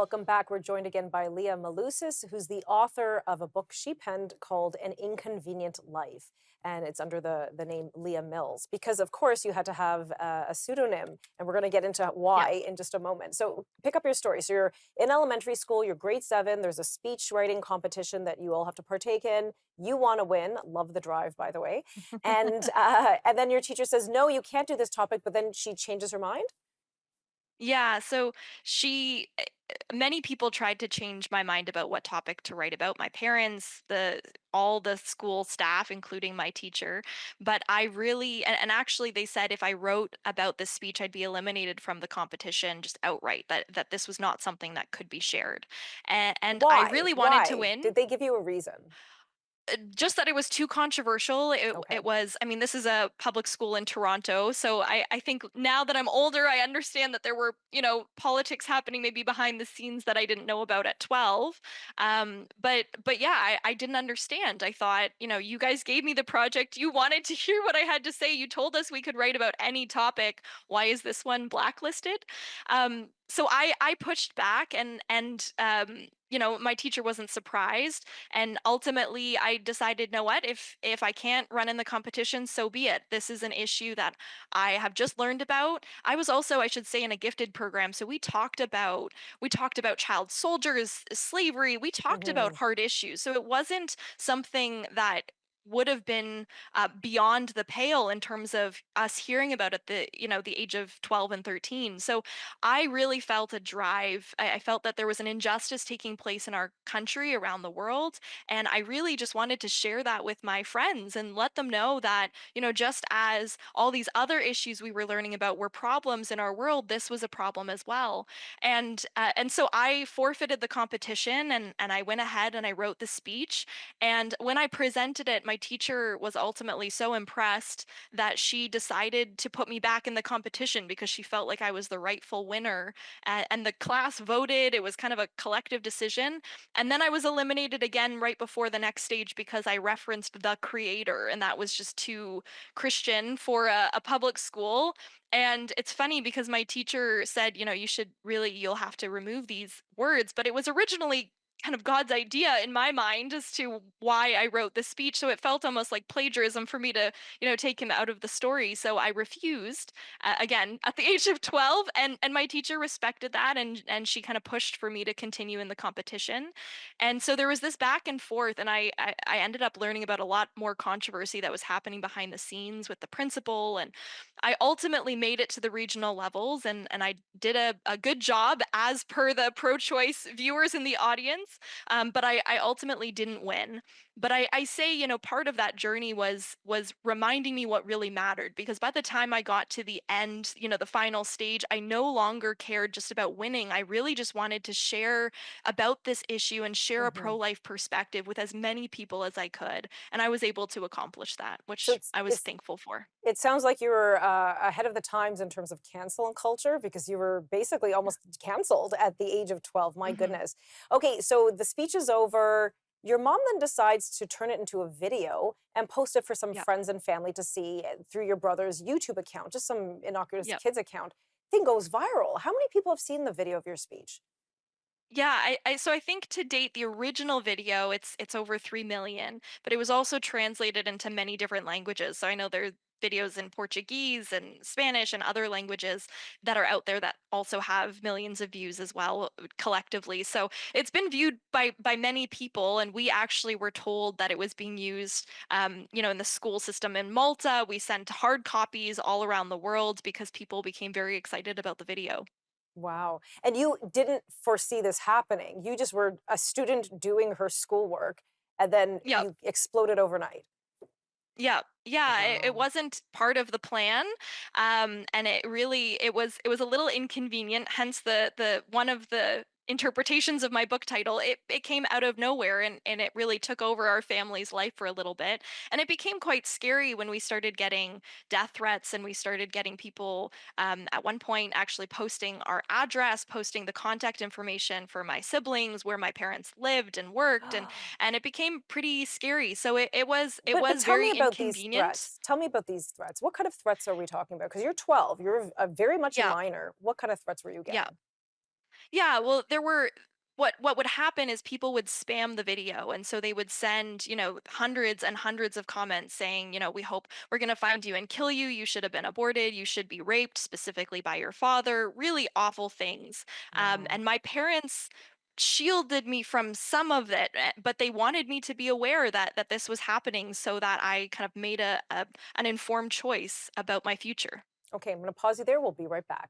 Welcome back. We're joined again by Lia Milousis, who's the author of a book she penned called An Inconvenient Life. And it's under the name Lia Mills, because of course you had to have a pseudonym. And we're going to get into Yeah. why in just a moment. So pick up your story. So you're in elementary school, you're grade 7. There's a speech writing competition that you all have to partake in. You want to win. Love the drive, by the way. And then your teacher says, no, you can't do this topic. But then she changes her mind. Yeah, so many people tried to change my mind about what topic to write about. My parents, all the school staff, including my teacher. But I really, and actually they said if I wrote about this speech, I'd be eliminated from the competition just outright, that this was not something that could be shared. And I Why? really wanted to Why? win. Did they give you a reason? Just that it was too controversial. Okay. It was, I mean, this is a public school in Toronto, so I think now that I'm older, I understand that there were, politics happening maybe behind the scenes that I didn't know about at 12. But yeah, I didn't understand. I thought, you guys gave me the project. You wanted to hear what I had to say. You told us we could write about any topic. Why is this one blacklisted? So I pushed back and my teacher wasn't surprised, and ultimately I decided, know what, if I can't run in the competition, so be it. This is an issue that I have just learned about. I was also, I should say, in a gifted program, so we talked about child soldiers, slavery. We talked about Hmm. hard issues, so it wasn't something that would have been beyond the pale in terms of us hearing about it the age of 12 and 13. So I really felt a drive. I felt that there was an injustice taking place in our country, around the world, and I really just wanted to share that with my friends and let them know that, just as all these other issues we were learning about were problems in our world, this was a problem as well. And so I forfeited the competition, and I went ahead and I wrote the speech. And when I presented it, my teacher was ultimately so impressed that she decided to put me back in the competition because she felt like I was the rightful winner. And the class voted. It was kind of a collective decision. And then I was eliminated again right before the next stage because I referenced the creator, and that was just too Christian for a public school. And it's funny because my teacher said, you'll have to remove these words, but it was originally kind of God's idea in my mind as to why I wrote the speech. So it felt almost like plagiarism for me to, take him out of the story. So I refused, again at the age of 12, and my teacher respected that, and she kind of pushed for me to continue in the competition. And so there was this back and forth, and I ended up learning about a lot more controversy that was happening behind the scenes with the principal, and I ultimately made it to the regional levels, and I did a good job as per the pro-choice viewers in the audience. But I ultimately didn't win. But I say, part of that journey was reminding me what really mattered, because by the time I got to the end, the final stage, I no longer cared just about winning. I really just wanted to share about this issue and share a Hmm. pro-life perspective with as many people as I could. And I was able to accomplish that, So which I was thankful for. it sounds like you were ahead of the times in terms of cancel culture, because you were basically almost canceled at the age of 12. My Hmm. goodness. Okay, so the speech is over. Your mom then decides to turn it into a video and post it for some Yeah. friends and family to see through your brother's YouTube account, just some innocuous Yeah. kids account. Thing goes viral. How many people have seen the video of your speech? Yeah, so I think to date the original video, it's over 3 million, but it was also translated into many different languages. So I know there are videos in Portuguese and Spanish and other languages that are out there that also have millions of views as well, collectively. So it's been viewed by many people, and we actually were told that it was being used, in the school system in Malta. We sent hard copies all around the world because people became very excited about the video. Wow. And you didn't foresee this happening. You just were a student doing her schoolwork, and then Yeah. you exploded overnight. Yeah. Yeah, it Wow. wasn't part of the plan. And it was a little inconvenient, hence the one of the interpretations of my book title. It came out of nowhere, and it really took over our family's life for a little bit. And it became quite scary when we started getting death threats, and we started getting people, at one point, actually posting our address, posting the contact information for my siblings, where my parents lived and worked, and it became pretty scary. So it was But tell me very about these inconvenient. threats. Tell me about these threats. What kind of threats are we talking about? Because you're 12, you're very much a Yeah, minor. What kind of threats were you yeah. getting? Yeah, well, there were what would happen is people would spam the video, and so they would send, hundreds and hundreds of comments saying, "We hope we're gonna find you and kill you. You should have been aborted. You should be raped, specifically by your father." Really awful things. Wow. And my parents shielded me from some of it, but they wanted me to be aware that this was happening, so that I kind of made an informed choice about my future. Okay, I'm going to pause you there. We'll be right back.